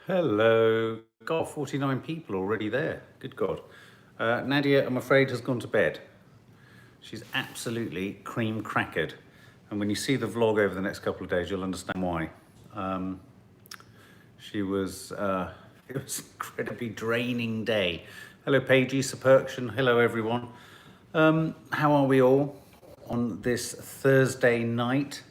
Hello. God, 49 people already there. Good God. Nadia, I'm afraid, has gone to bed. She's absolutely cream crackered. And when you see the vlog over the next couple of days, you'll understand why. She was, it was an incredibly draining day. Hello, Paigey, Superction. Hello, everyone. How are we all on this Thursday night?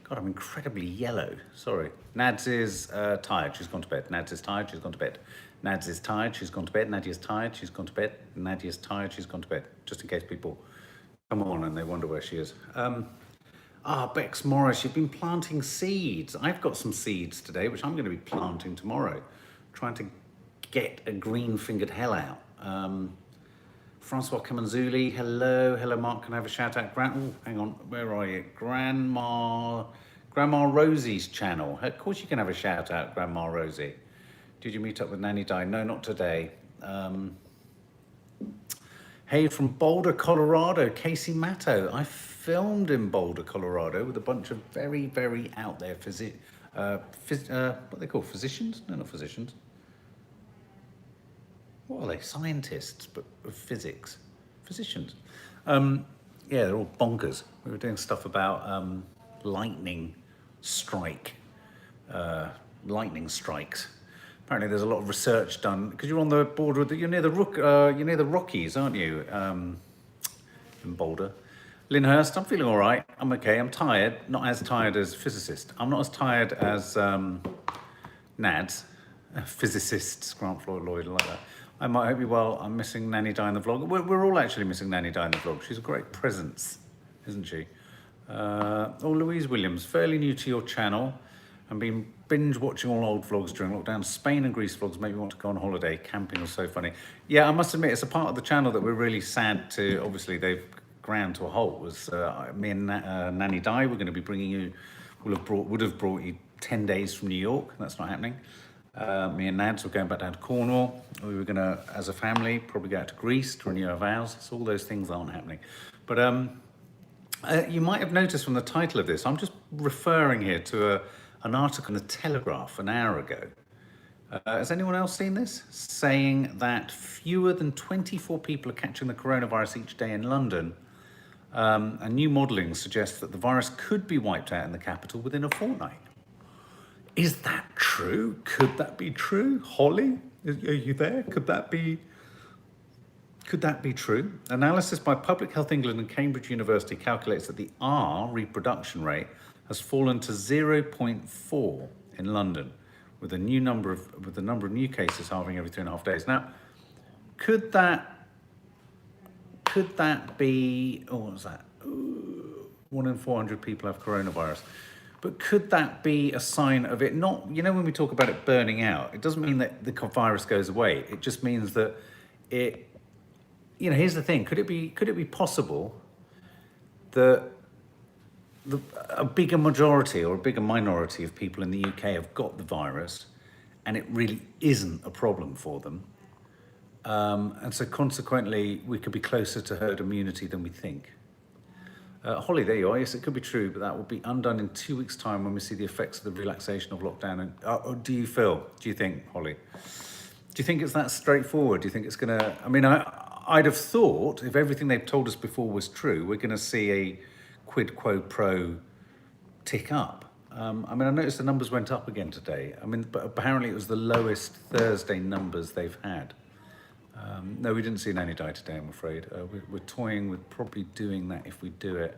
God, I'm incredibly yellow. Sorry. Nads is tired. She's gone to bed. Nads is tired. She's gone to bed. Nads is tired. She's gone to bed. Nadia's tired. She's gone to bed. Nadia's tired. She's gone to bed. Just in case people come on and they wonder where she is. Bex Morris, you've been planting seeds. I've got some seeds today, which I'm going to be planting tomorrow. Trying to get a green-fingered hell out. Francois Camanzuli, hello. Hello, Mark. Can I have a shout out? Hang on. Where are you? Grandma Rosie's channel. Of course you can have a shout out, Grandma Rosie. Did you meet up with Nanny Di? No, not today. Hey, from Boulder, Colorado, Casey Matto. I filmed in Boulder, Colorado with a bunch of very, very out there what are they called? Physicians? No, not physicians. What are they? Scientists, but of physics. Physicians. Yeah, they're all bonkers. We were doing stuff about lightning strikes. Apparently, there's a lot of research done because you're on the border. You're near the Rockies, aren't you? In Boulder. Lynnhurst, I'm feeling all right. I'm okay. I'm tired. Not as tired as physicist. I'm not as tired as Nads, physicists, Grant Floyd Lloyd, like that. I might hope you well. I'm missing Nanny Di in the vlog. We're all actually missing Nanny Di in the vlog. She's a great presence, isn't she? Louise Williams, fairly new to your channel and been binge watching all old vlogs during lockdown. Spain and Greece vlogs make me want to go on holiday. Camping was so funny. Yeah, I must admit, it's a part of the channel that we're really sad to, obviously they've ground to a halt, was me and Nanny Di were going to be bringing you, would have brought you 10 days from New York. That's not happening. Me and Nads were going back down to Cornwall. We were going to, as a family, probably go out to Greece to renew our vows. So all those things aren't happening. But you might have noticed from the title of this, I'm just referring here to an article in the Telegraph an hour ago. Has anyone else seen this? Saying that fewer than 24 people are catching the coronavirus each day in London. And new modelling suggests that the virus could be wiped out in the capital within a fortnight. Is that true? Could that be true? Holly, are you there? Could that be true? Analysis by Public Health England and Cambridge University calculates that the R reproduction rate has fallen to 0.4 in London, with the number of new cases halving every 3.5 days. Now, could that be? Oh, what was that? 1 in 400 people have coronavirus. But could that be a sign of it not, when we talk about it burning out, it doesn't mean that the virus goes away. It just means that it, here's the thing, could it be possible that a bigger majority or a bigger minority of people in the UK have got the virus and it really isn't a problem for them? And so consequently, we could be closer to herd immunity than we think. Holly, there you are. Yes, it could be true, but that will be undone in 2 weeks' time when we see the effects of the relaxation of lockdown. And do you think, Holly? Do you think it's that straightforward? Do you think it's going to... I mean, I'd have thought if everything they've told us before was true, we're going to see a quid quo pro tick up. I noticed the numbers went up again today. But apparently it was the lowest Thursday numbers they've had. No, we didn't see Nanny Di today, I'm afraid. We're toying with probably doing that if we do it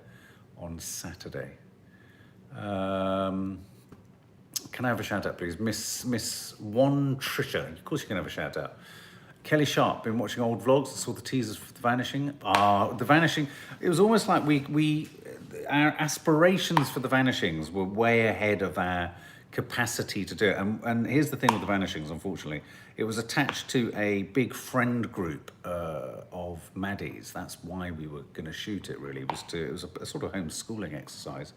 on Saturday. Can I have a shout out, please? Miss One Trisha. Of course you can have a shout out. Kelly Sharp, been watching old vlogs, saw the teasers for The Vanishing. The Vanishing, it was almost like our aspirations for The Vanishings were way ahead of our capacity to do it. And here's the thing with The Vanishings, unfortunately. It was attached to a big friend group of Maddies. That's why we were going to shoot it, really. It was a sort of homeschooling exercise.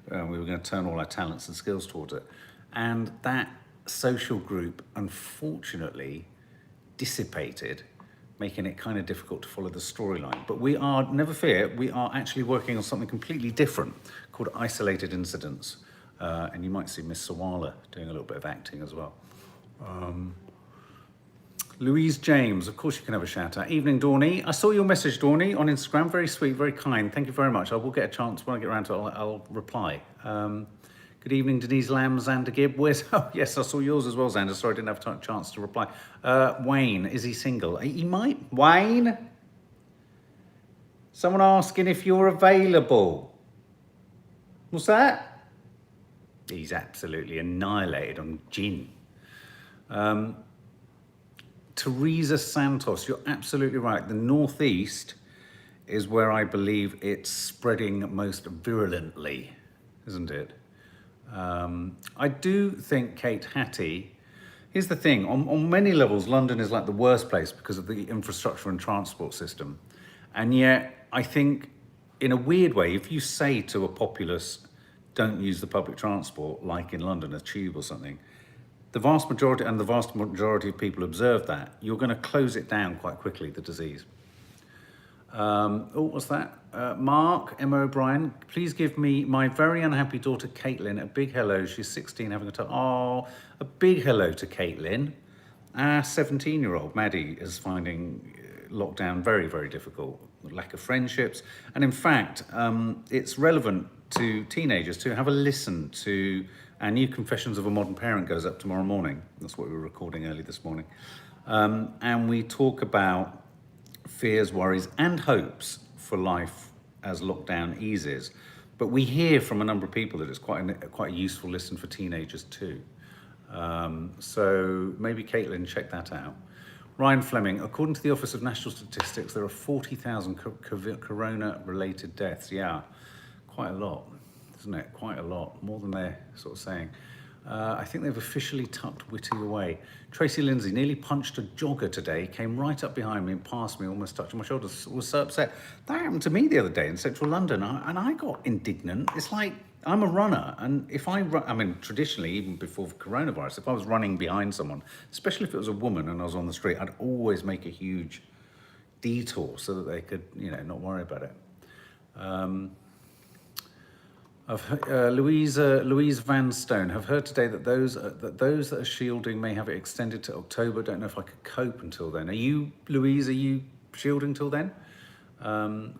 We were going to turn all our talents and skills towards it. And that social group, unfortunately, dissipated, making it kind of difficult to follow the storyline. But we are, never fear, we are actually working on something completely different called Isolated Incidents. And you might see Miss Sawalha doing a little bit of acting as well. Louise James, of course you can have a shout out. Evening, Dawny. I saw your message, Dawny, on Instagram. Very sweet, very kind. Thank you very much. I will get a chance when I get around to it. I'll reply. Good evening, Denise Lamb, Xander Gibb. Where's? Oh, yes, I saw yours as well, Xander. Sorry, I didn't have a chance to reply. Wayne, is he single? He might. Wayne? Someone asking if you're available. What's that? He's absolutely annihilated on gin. Teresa Santos, you're absolutely right. The Northeast is where I believe it's spreading most virulently, isn't it? I do think Kate Hattie, here's the thing, on many levels, London is like the worst place because of the infrastructure and transport system. And yet, I think, in a weird way, if you say to a populace, don't use the public transport, like in London, a tube or something, the vast majority of people observe that, you're going to close it down quite quickly, the disease. What's that? Mark, Emma O'Brien, please give me my very unhappy daughter, Caitlin, a big hello. She's 16, having a a big hello to Caitlin. Our 17-year-old, Maddie, is finding lockdown very, very difficult, lack of friendships. And in fact, it's relevant to teenagers to have a listen to our new Confessions of a Modern Parent goes up tomorrow morning. That's what we were recording early this morning. And we talk about fears, worries, and hopes for life as lockdown eases. But we hear from a number of people that it's quite a useful listen for teenagers too. So maybe Caitlin, check that out. Ryan Fleming, according to the Office of National Statistics, there are 40,000 corona-related deaths. Yeah, quite a lot, isn't it? Quite a lot, more than they're sort of saying. I think they've officially tucked Whitty away. Tracy Lindsay nearly punched a jogger today, came right up behind me and past me, almost touching my shoulders. Was so upset. That happened to me the other day in central London, and I got indignant. It's like, I'm a runner, and if I run, I mean, traditionally, even before coronavirus, if I was running behind someone, especially if it was a woman and I was on the street, I'd always make a huge detour so that they could, not worry about it. Louise Van Stone, have heard today that those that are shielding may have it extended to October. Don't know if I could cope until then. Are you, Louise, are you shielding till then?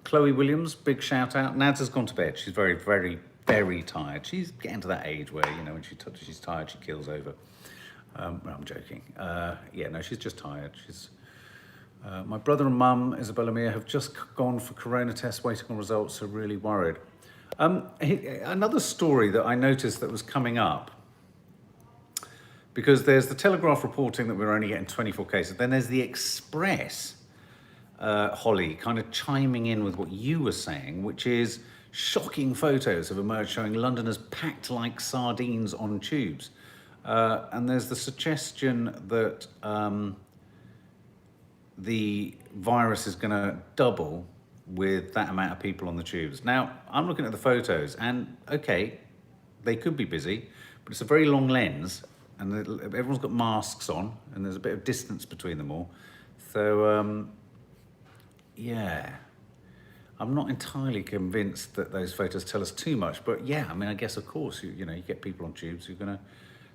Chloe Williams, big shout out. Nads has gone to bed. She's very, very, very tired. She's getting to that age where, when she's tired, she keels over. I'm joking. She's just tired. My brother and mum, Isabella Mia, have just gone for corona tests, waiting on results, so really worried. Another story that I noticed that was coming up, because there's the Telegraph reporting that we're only getting 24 cases, then there's the Express, Holly, kind of chiming in with what you were saying, which is shocking photos have emerged showing Londoners packed like sardines on tubes. And there's the suggestion that the virus is going to double with that amount of people on the tubes. Now, I'm looking at the photos, and okay, they could be busy, but it's a very long lens, and everyone's got masks on, and there's a bit of distance between them all. So, yeah, I'm not entirely convinced that those photos tell us too much, but yeah, I mean, I guess, of course, you get people on tubes who are going to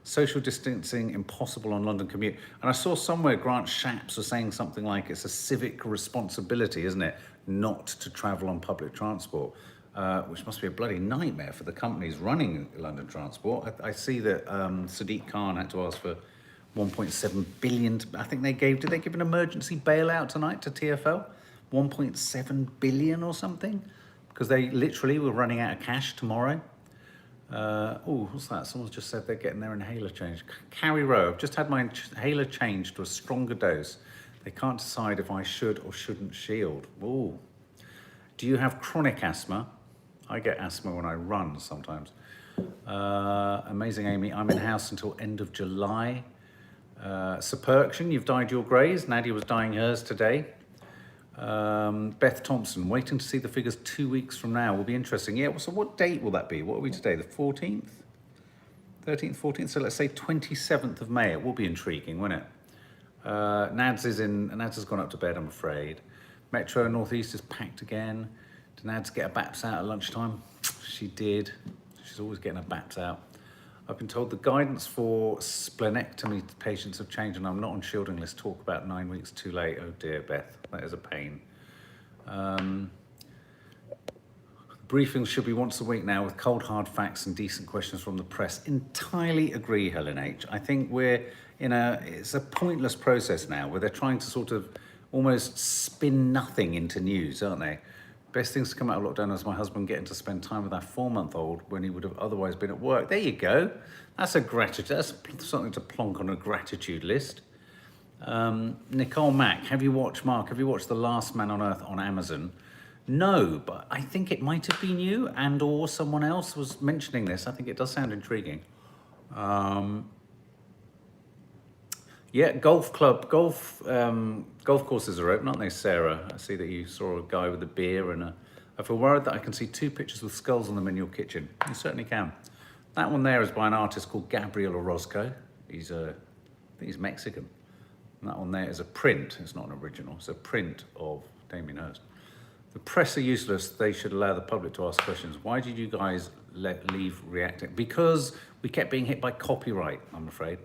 social distancing impossible on London commute. And I saw somewhere Grant Shapps was saying something like it's a civic responsibility, isn't it, not to travel on public transport, which must be a bloody nightmare for the companies running London transport. I see that Sadiq Khan had to ask for 1.7 billion. I think did they give an emergency bailout tonight to TfL? 1.7 billion or something? Because they literally were running out of cash tomorrow. What's that? Someone's just said they're getting their inhaler changed. Carrie Rowe, I've just had my inhaler changed to a stronger dose. They can't decide if I should or shouldn't shield. Ooh. Do you have chronic asthma? I get asthma when I run sometimes. Amazing Amy, I'm in house until end of July. Superction, you've dyed your greys. Nadia was dyeing hers today. Beth Thompson, waiting to see the figures 2 weeks from now. Will be interesting. Yeah, so what date will that be? What are we today? The 14th? 13th, 14th? So let's say 27th of May. It will be intriguing, won't it? Nads has gone up to bed, I'm afraid. Metro Northeast is packed again. Did Nads get her baps out at lunchtime? She did. She's always getting her baps out. I've been told the guidance for splenectomy patients have changed and I'm not on shielding list. Talk about 9 weeks too late. Oh dear, Beth, that is a pain. Briefings should be once a week now with cold hard facts and decent questions from the press. Entirely agree, Helen H. I think it's a pointless process now where they're trying to sort of almost spin nothing into news, aren't they? Best things to come out of lockdown is my husband getting to spend time with our 4-month-old when he would have otherwise been at work. There you go. That's something to plonk on a gratitude list. Nicole Mack, have you watched The Last Man on Earth on Amazon? No, but I think it might have been you and or someone else was mentioning this. I think it does sound intriguing. Yeah, golf courses are open, aren't they, Sarah? I see that you saw a guy with a beer and I feel worried that I can see 2 pictures with skulls on them in your kitchen. You certainly can. That one there is by an artist called Gabriel Orozco. I think he's Mexican. And that one there is a print. It's not an original. It's a print of Damien Hirst. The press are useless. They should allow the public to ask questions. Why did you guys leave reacting? Because we kept being hit by copyright, I'm afraid.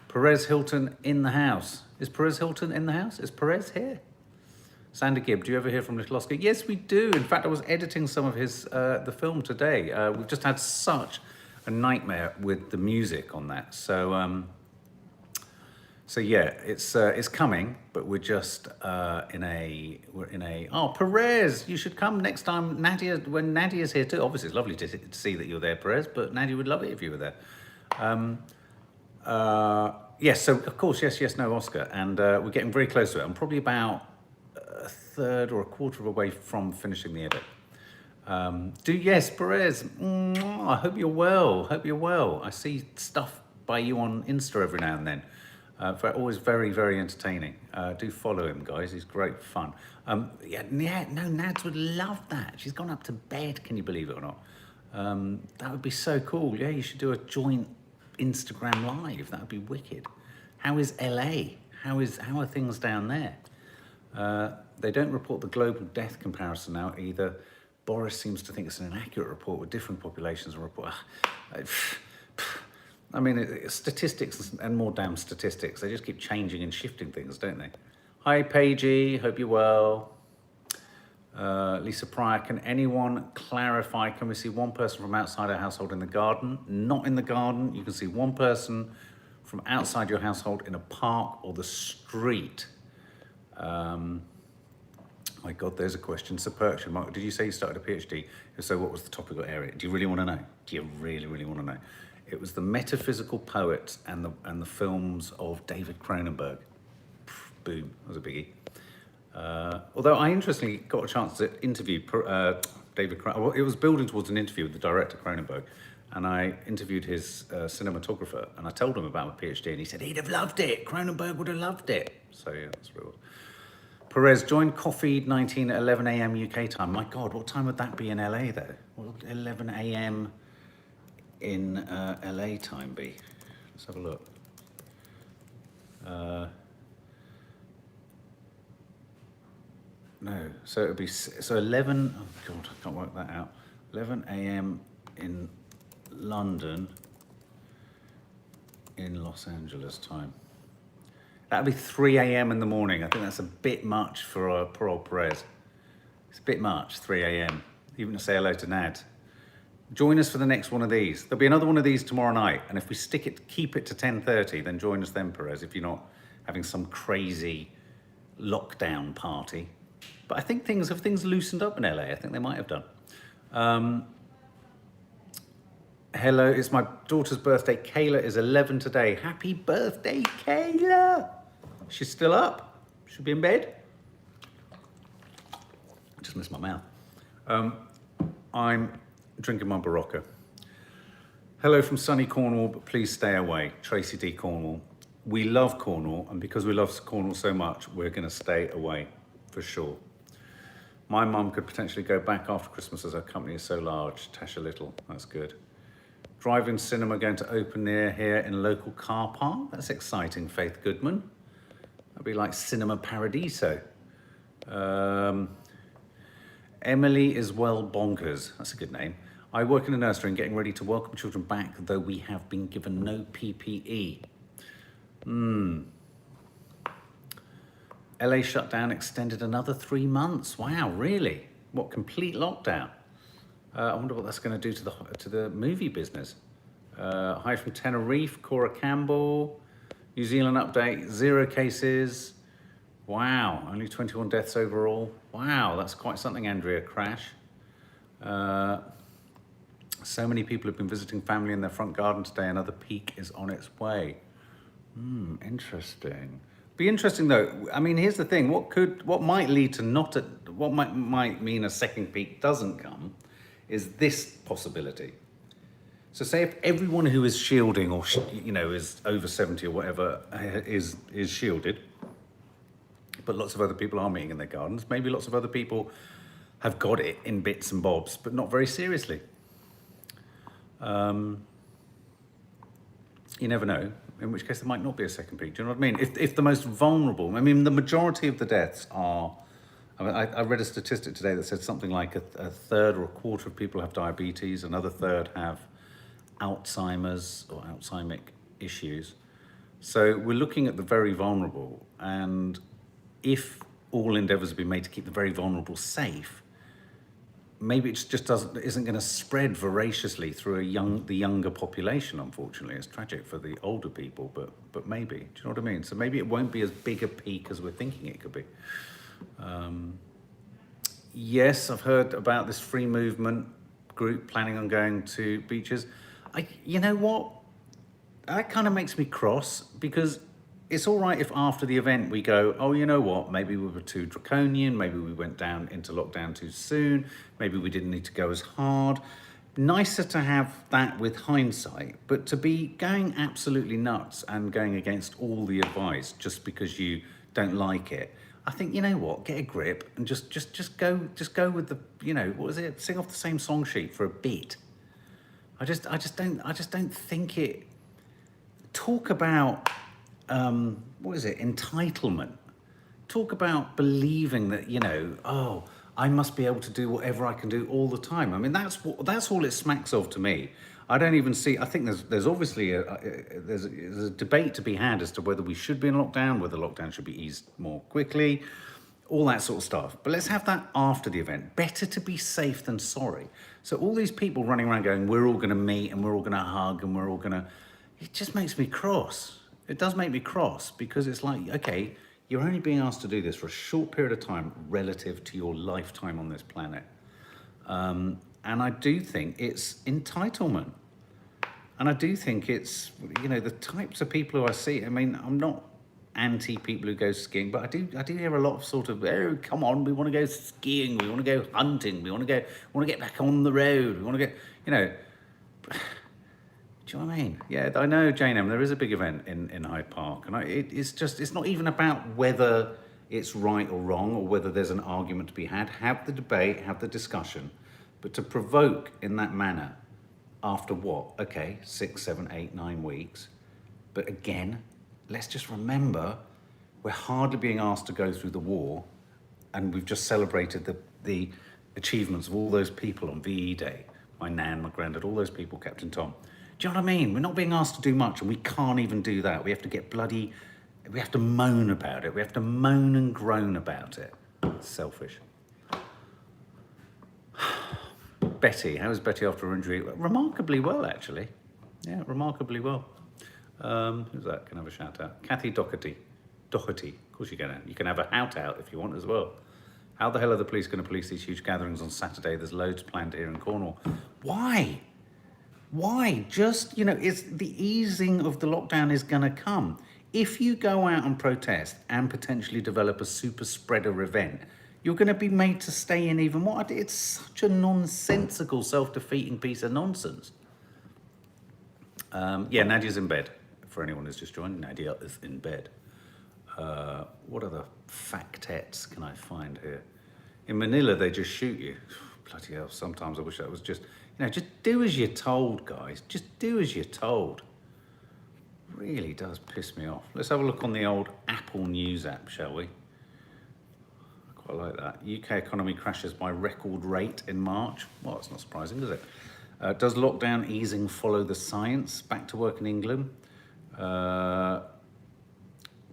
Perez Hilton in the house. Is Perez Hilton in the house? Is Perez here? Sander Gibb, do you ever hear from Little Oscar? Yes, we do. In fact, I was editing some of the film today. We've just had such a nightmare with the music on that. So yeah, it's coming, but we're just oh, Perez, you should come next time. Nadia, when Nadia's here too. Obviously, it's lovely to see that you're there, Perez, but Nadia would love it if you were there. Yes, so of course, yes, no, Oscar. And we're getting very close to it. I'm probably about a third or a quarter of a way from finishing the edit. Yes, Perez, I hope you're well. I see stuff by you on Insta every now and then. Always very, very entertaining. Do follow him, guys. He's great fun. Nads would love that. She's gone up to bed. Can you believe it or not? That would be so cool. Yeah, you should do a joint Instagram live. That would be wicked. How is LA? How are things down there? They don't report the global death comparison now either. Boris seems to think it's an inaccurate report with different populations and report. I mean, statistics and more damn statistics. They just keep changing and shifting things, don't they? Hi, Paigey. Hope you're well. Lisa Pryor, can anyone clarify, can we see one person from outside our household in the garden? Not in the garden. You can see one person from outside your household in a park or the street. My God, there's a question. Sir Perkshire, Mark, did you say you started a PhD? If so, what was the topic or area? Do you really want to know? Do you really, really want to know? It was the metaphysical poets and the films of David Cronenberg. Boom, that was a biggie. Although I interestingly got a chance to interview David Cronenberg. Well, it was building towards an interview with the director Cronenberg, and I interviewed his cinematographer, and I told him about my PhD, and he said he'd have loved it. Cronenberg would have loved it. So yeah, that's real. Perez, join Coffee 19 at 11 a.m. UK time. My God, what time would that be in LA though? What would 11 a.m. in LA time be? Let's have a look. No, so it would be 11. Oh God, I can't work that out. 11 a.m. in London, in Los Angeles time. That'd be 3 a.m. in the morning. I think that's a bit much for poor old Perez. It's a bit much, 3 a.m. Even to say hello to Nad. Join us for the next one of these. There'll be another one of these tomorrow night, and if we keep it to 10:30, then join us then, Perez, if you're not having some crazy lockdown party. But I think things loosened up in LA. I think they might have done. Hello, it's my daughter's birthday. Kayla is 11 today. Happy birthday, Kayla. She's still up. Should be in bed. I just missed my mouth. I'm drinking my Barocca. Hello from sunny Cornwall, but please stay away. Tracy D. Cornwall. We love Cornwall, and because we love Cornwall so much, we're going to stay away for sure. My mum could potentially go back after Christmas as her company is so large. Tasha Little, that's good. Drive-in cinema going to open near here in a local car park. That's exciting, Faith Goodman. That'd be like Cinema Paradiso. Emily is well bonkers. That's a good name. I work in a nursery and getting ready to welcome children back, though we have been given no PPE. LA shutdown extended another 3 months. Wow, really? What, complete lockdown? I wonder what that's going to do to the movie business. Hi from Tenerife, Cora Campbell. New Zealand update, 0 cases. Wow, only 21 deaths overall. Wow, that's quite something, Andrea. Crash. So many people have been visiting family in their front garden today. Another peak is on its way. Interesting. Be interesting though. I mean, here's the thing. What might lead to what might mean a second peak doesn't come, is this possibility. So say if everyone who is shielding or is over 70 or whatever is shielded, but lots of other people are meeting in their gardens. Maybe lots of other people have got it in bits and bobs, but not very seriously. You never know, in which case there might not be a second peak. Do you know what I mean? If the most vulnerable, I mean, the majority of the deaths are, I read a statistic today that said something like a third or a quarter of people have diabetes, another third have Alzheimer's or Alzheimer's issues. So we're looking at the very vulnerable, and if all endeavours have been made to keep the very vulnerable safe, maybe it just isn't going to spread voraciously through the younger population. Unfortunately, it's tragic for the older people, but maybe. Do you know what I mean? So maybe it won't be as big a peak as we're thinking it could be. Yes, I've heard about this free movement group planning on going to beaches. You know what? That kind of makes me cross, because it's all right if after the event we go, oh, you know what, maybe we were too draconian, maybe we went down into lockdown too soon, maybe we didn't need to go as hard. Nicer to have that with hindsight, but to be going absolutely nuts and going against all the advice just because you don't like it, I think, you know what, get a grip and just go with the, what is it, sing off the same song sheet for a bit. I just don't think it. Talk about entitlement. Talk about believing that, oh, I must be able to do whatever I can do all the time. I mean, that's all it smacks of to me. I don't even see. I think there's obviously there's a debate to be had as to whether we should be in lockdown, whether lockdown should be eased more quickly, all that sort of stuff. But let's have that after the event. Better to be safe than sorry. So all these people running around going, we're all going to meet and we're all going to hug and we're all going to, it just makes me cross. It does make me cross, because it's like, okay, you're only being asked to do this for a short period of time relative to your lifetime on this planet. And I do think it's entitlement. And I do think it's, the types of people who I see, I mean, I'm not anti people who go skiing, but I do hear a lot of sort of, oh, come on, we want to go skiing, we want to go hunting, we want to get back on the road, we want to go, do you know what I mean? Yeah, I know, Jane M, there is a big event in Hyde Park, and it's not even about whether it's right or wrong or whether there's an argument to be had. Have the debate, have the discussion, but to provoke in that manner after what? Okay, 6, 7, 8, 9 weeks. But again, let's just remember, we're hardly being asked to go through the war, and we've just celebrated the achievements of all those people on VE Day. My nan, my granddad, all those people, Captain Tom. Do you know what I mean? We're not being asked to do much, and we can't even do that. We have to moan about it. We have to moan and groan about it. It's selfish. Betty, how is Betty after her injury? Remarkably well, actually. Yeah, remarkably well. Who's that? Can I have a shout out? Kathy Doherty. Of course you can. You can have a hout out if you want as well. How the hell are the police going to police these huge gatherings on Saturday? There's loads planned here in Cornwall. Why? Just, it's the easing of the lockdown is going to come. If you go out and protest and potentially develop a super spreader event, you're going to be made to stay in even more. It's such a nonsensical, self-defeating piece of nonsense. Yeah, Nadia's in bed. For anyone who's just joined, Nadia is in bed. What other factettes can I find here? In Manila, they just shoot you. Bloody hell, sometimes I wish that was just, just do as you're told, guys. Just do as you're told. Really does piss me off. Let's have a look on the old Apple News app, shall we? I quite like that. UK economy crashes by record rate in March. Well, it's not surprising, is it? Does lockdown easing follow the science? Back to work in England.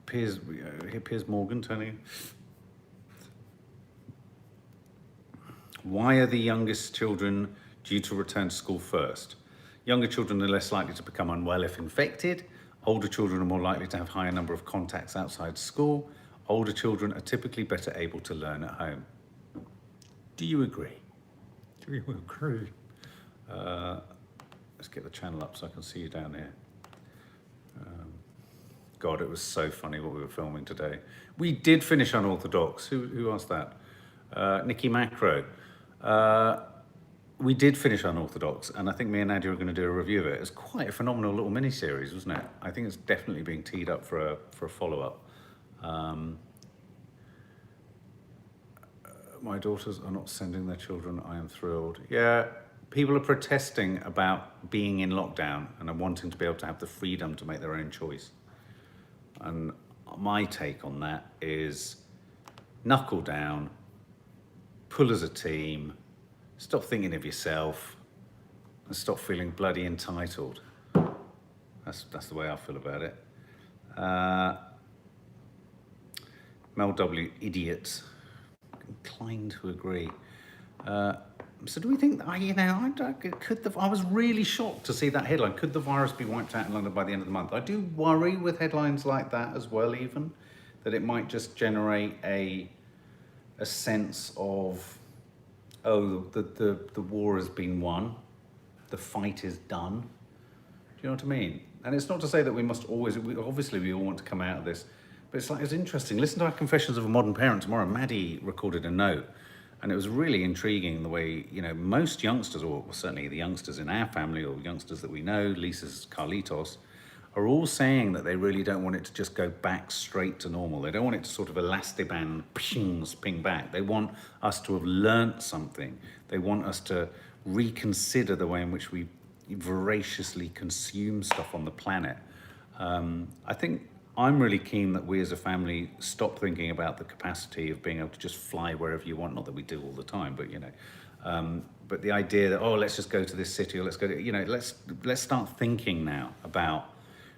Piers Morgan turning. Why are the youngest children due to return to school first? Younger children are less likely to become unwell if infected. Older children are more likely to have higher number of contacts outside school. Older children are typically better able to learn at home. Do you agree? Do you agree? Let's get the channel up so I can see you down here. God, it was so funny what we were filming today. We did finish Unorthodox. Who asked that? Nikki Macro. We did finish Unorthodox, and I think me and Nadia are going to do a review of it. It's quite a phenomenal little mini-series, wasn't it? I think it's definitely being teed up for a follow-up. My daughters are not sending their children. I am thrilled. Yeah, people are protesting about being in lockdown and are wanting to be able to have the freedom to make their own choice. And my take on that is knuckle down, pull as a team, stop thinking of yourself, and stop feeling bloody entitled. That's the way I feel about it. Mel W, idiots. Inclined to agree. So do we think that, I was really shocked to see that headline. Could the virus be wiped out in London by the end of the month? I do worry with headlines like that as well, even, that it might just generate a sense of, oh, the war has been won, the fight is done. Do you know what I mean? And it's not to say that we must always, obviously we all want to come out of this, but it's interesting. Listen to our Confessions of a Modern Parent tomorrow. Maddie recorded a note, and it was really intriguing the way, most youngsters, or certainly the youngsters in our family or youngsters that we know, Lisa's Carlitos, are all saying that they really don't want it to just go back straight to normal. They don't want it to sort of elastiband, ping back. They want us to have learnt something. They want us to reconsider the way in which we voraciously consume stuff on the planet. I think I'm really keen that we as a family stop thinking about the capacity of being able to just fly wherever you want. Not that we do all the time, but but the idea that, let's just go to this city, or let's go to, let's start thinking now about,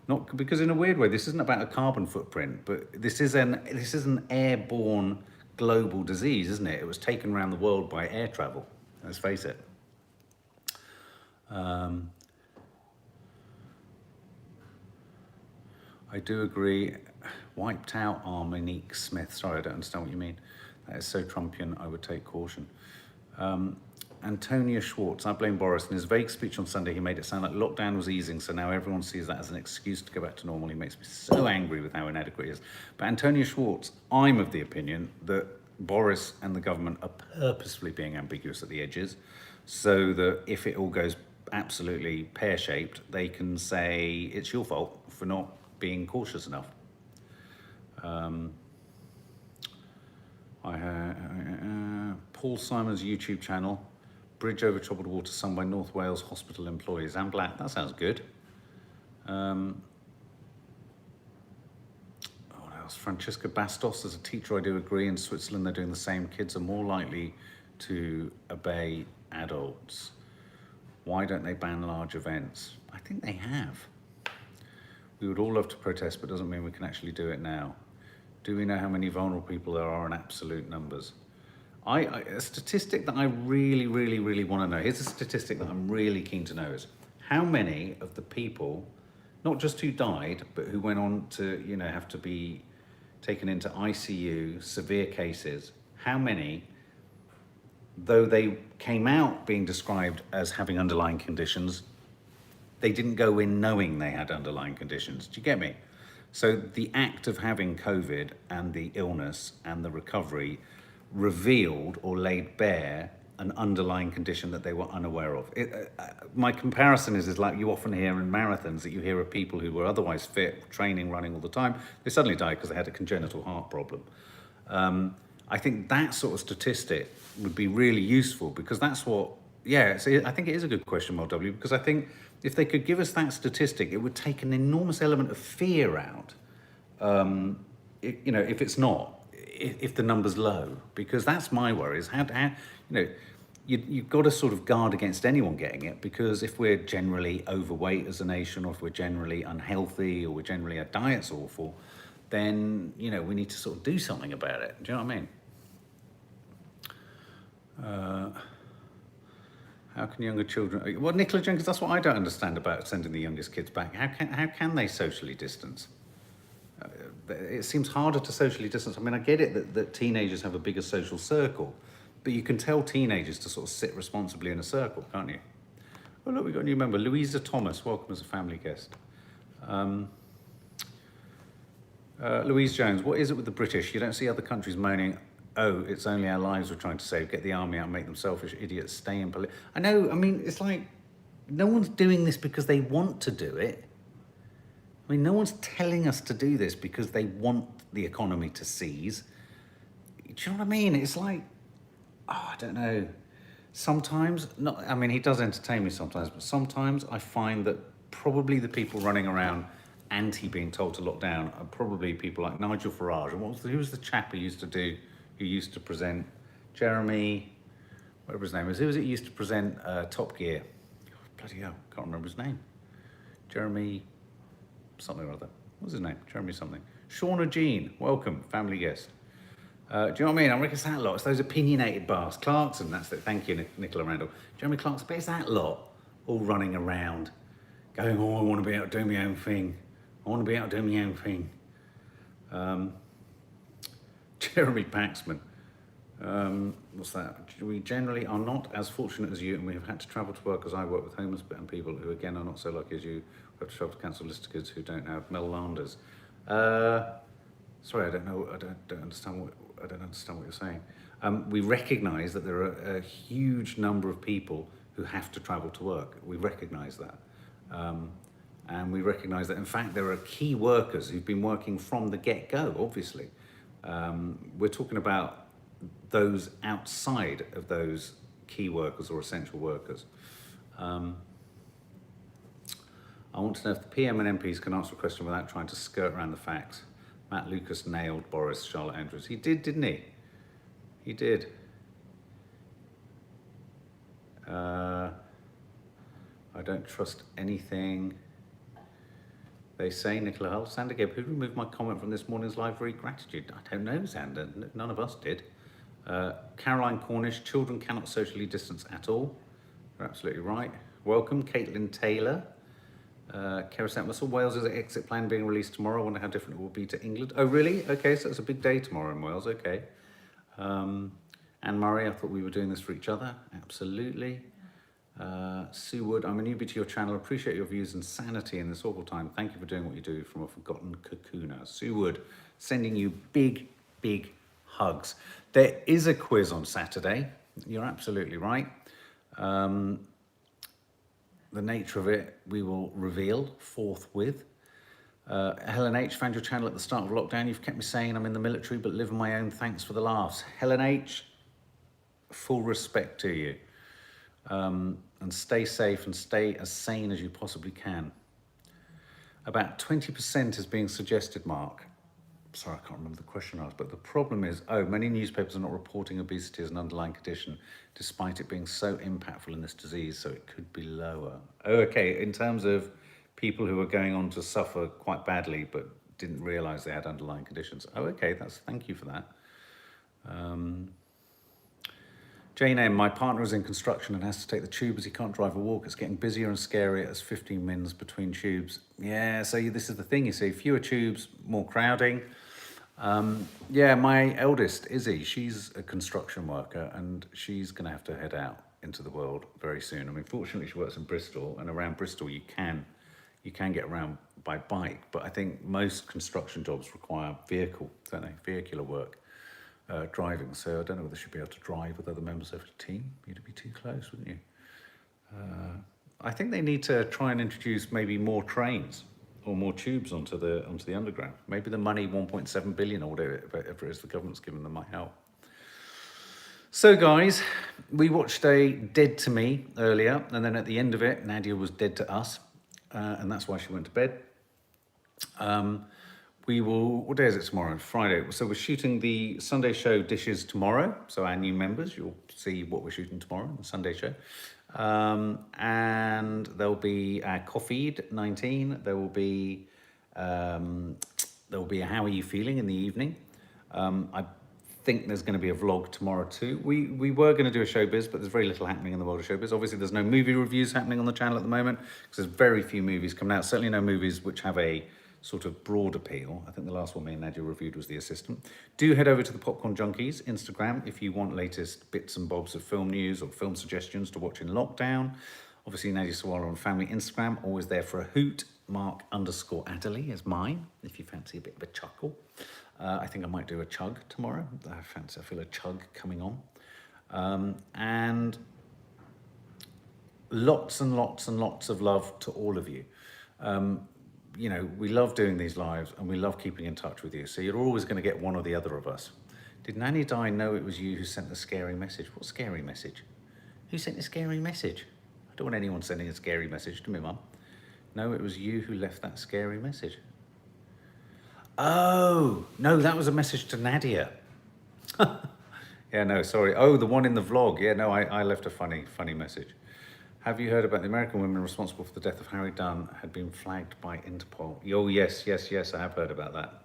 not because in a weird way, this isn't about a carbon footprint, but this is an airborne global disease, isn't it? It was taken around the world by air travel. Let's face it. I do agree. Wiped out are Monique Smith. Sorry, I don't understand what you mean. That is so Trumpian, I would take caution. Antonia Schwartz, I blame Boris. In his vague speech on Sunday, he made it sound like lockdown was easing, so now everyone sees that as an excuse to go back to normal. He makes me so angry with how inadequate he is. But Antonia Schwartz, I'm of the opinion that Boris and the government are purposefully being ambiguous at the edges, so that if it all goes absolutely pear-shaped, they can say it's your fault for not being cautious enough. Paul Simon's YouTube channel, Bridge Over Troubled Water sung by North Wales hospital employees. And Black, that sounds good. What else? Francesca Bastos, as a teacher I do agree, in Switzerland they're doing the same. Kids are more likely to obey adults. Why don't they ban large events? I think they have. We would all love to protest, but doesn't mean we can actually do it now. Do we know how many vulnerable people there are in absolute numbers? A statistic that I really, really, really want to know, here's a statistic that I'm really keen to know, is how many of the people, not just who died, but who went on to, have to be taken into ICU, severe cases, how many, though they came out being described as having underlying conditions, they didn't go in knowing they had underlying conditions. Do you get me? So the act of having COVID and the illness and the recovery revealed or laid bare an underlying condition that they were unaware of. My comparison is like you often hear in marathons that you hear of people who were otherwise fit, training, running all the time. They suddenly died because they had a congenital heart problem. I think that sort of statistic would be really useful, because that's what, so I think it is a good question, Mel W, because I think if they could give us that statistic, it would take an enormous element of fear out, if it's not, if the number's low, because that's my worry, is how you've got to sort of guard against anyone getting it, because if we're generally overweight as a nation, or if we're generally unhealthy, or we're generally, our diet's awful, then, you know, we need to sort of do something about it. Do you know what I mean? How can younger children... Well, Nicola Jenkins, that's what I don't understand about sending the youngest kids back. How can they socially distance? It seems harder to socially distance. I mean, I get it that teenagers have a bigger social circle, but you can tell teenagers to sort of sit responsibly in a circle, can't you? Oh, look, we've got a new member, Louisa Thomas. Welcome as a family guest. Louise Jones, what is it with the British? You don't see other countries moaning, oh, it's only our lives we're trying to save. Get the army out and make them selfish idiots. Stay in politics. I know, I mean, it's like, no one's doing this because they want to do it. I mean, no one's telling us to do this because they want the economy to seize. Do you know what I mean? It's like, oh, I don't know. Sometimes, not, I mean, he does entertain me sometimes, but sometimes I find that probably the people running around being told to lock down are probably people like Nigel Farage. And who was the chap who used to present, Jeremy, whatever his name is, who was it used to present Top Gear? Bloody hell, can't remember his name. Jeremy something or other. What's his name? Jeremy something. Shauna Jean, welcome, family guest. Do you know what I mean? I reckon it's that lot. It's those opinionated bars. Clarkson, that's it. Thank you, Nicola Randall. Jeremy Clarkson, but it's that lot all running around going, oh, I want to be out doing my own thing. I want to be out doing my own thing. Jeremy Paxman. What's that? We generally are not as fortunate as you, and we have had to travel to work, as I work with homeless and people who, again, are not so lucky as you. We have to travel to cancel listed kids who don't have Mel Landers. Sorry, I don't know. I don't understand what you're saying. We recognise that there are a huge number of people who have to travel to work. We recognise that. And we recognise that, in fact, there are key workers who've been working from the get-go, obviously. We're talking about those outside of those key workers or essential workers. I want to know if the PM and MPs can answer a question without trying to skirt around the facts. Matt Lucas nailed Boris Sawalha-Adderleys. He did, didn't he? He did. I don't trust anything they say. Nicola Hull. Xander Gibb, who removed my comment from this morning's live read? Gratitude. I don't know, Xander. None of us did. Caroline Cornish, children cannot socially distance at all. You're absolutely right. Welcome. Caitlin Taylor. Kerry Russell, Wales' exit plan being released tomorrow. I wonder how different it will be to England. Oh, really? Okay, so it's a big day tomorrow in Wales. Okay. Anne Murray, I thought we were doing this for each other. Absolutely. Sue Wood, I'm a newbie to your channel. Appreciate your views and sanity in this awful time. Thank you for doing what you do from a forgotten cocooner. Sue Wood, sending you big, big hugs. There is a quiz on Saturday. You're absolutely right. The nature of it, we will reveal forthwith. Helen H, found your channel at the start of lockdown. You've kept me saying I'm in the military, but live on my own. Thanks for the laughs. Helen H, full respect to you. And stay safe and stay as sane as you possibly can. About 20% is being suggested, Mark. Sorry, I can't remember the question asked, but the problem is, many newspapers are not reporting obesity as an underlying condition, despite it being so impactful in this disease, so it could be lower. Oh, okay, in terms of people who are going on to suffer quite badly, but didn't realise they had underlying conditions. Oh, okay, thank you for that. Jane M, my partner is in construction and has to take the tube as he can't drive or walk. It's getting busier and scarier as 15 mins between tubes. Yeah, so this is the thing, you see, fewer tubes, more crowding. Yeah, my eldest, Izzy, she's a construction worker and she's gonna have to head out into the world very soon. I mean, fortunately she works in Bristol, and around Bristol you can get around by bike, but I think most construction jobs require vehicular work. Driving, so I don't know whether she'd be able to drive with other members of the team. You'd be too close, wouldn't you? I think they need to try and introduce maybe more trains or more tubes onto the underground. Maybe the money, 1.7 billion or whatever it is the government's given them, might help. So guys, we watched a Dead to Me earlier, and then at the end of it, Nadia was dead to us, and that's why she went to bed. we will, what day is it tomorrow? Friday. So we're shooting the Sunday show dishes tomorrow. So our new members, you'll see what we're shooting tomorrow, the Sunday show. And there'll be our Coffeed 19. There will be a How Are You Feeling in the evening. I think there's going to be a vlog tomorrow too. We were going to do a showbiz, but there's very little happening in the world of showbiz. Obviously, there's no movie reviews happening on the channel at the moment because there's very few movies coming out. Certainly no movies which have a sort of broad appeal. I think the last one me and Nadia reviewed was The Assistant. Do head over to the Popcorn Junkies Instagram if you want latest bits and bobs of film news or film suggestions to watch in lockdown. Obviously, Nadia Sawalha on Family Instagram, always there for a hoot. Mark_Adderley is mine, if you fancy a bit of a chuckle. I think I might do a chug tomorrow. I feel a chug coming on. And lots and lots and lots of love to all of you. You know, we love doing these lives and we love keeping in touch with you. So you're always going to get one or the other of us. Did Nanny Di know it was you who sent the scary message? What scary message? Who sent the scary message? I don't want anyone sending a scary message to me, Mum. No, it was you who left that scary message. Oh, no, that was a message to Nadia. Yeah, no, sorry. Oh, the one in the vlog. Yeah, no, I left a funny message. Have you heard about the American women responsible for the death of Harry Dunn had been flagged by Interpol? Oh, yes, I have heard about that.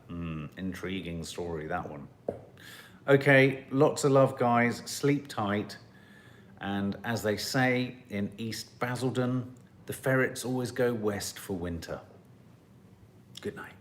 Intriguing story, that one. Okay, lots of love, guys. Sleep tight. And as they say in East Basildon, the ferrets always go west for winter. Good night.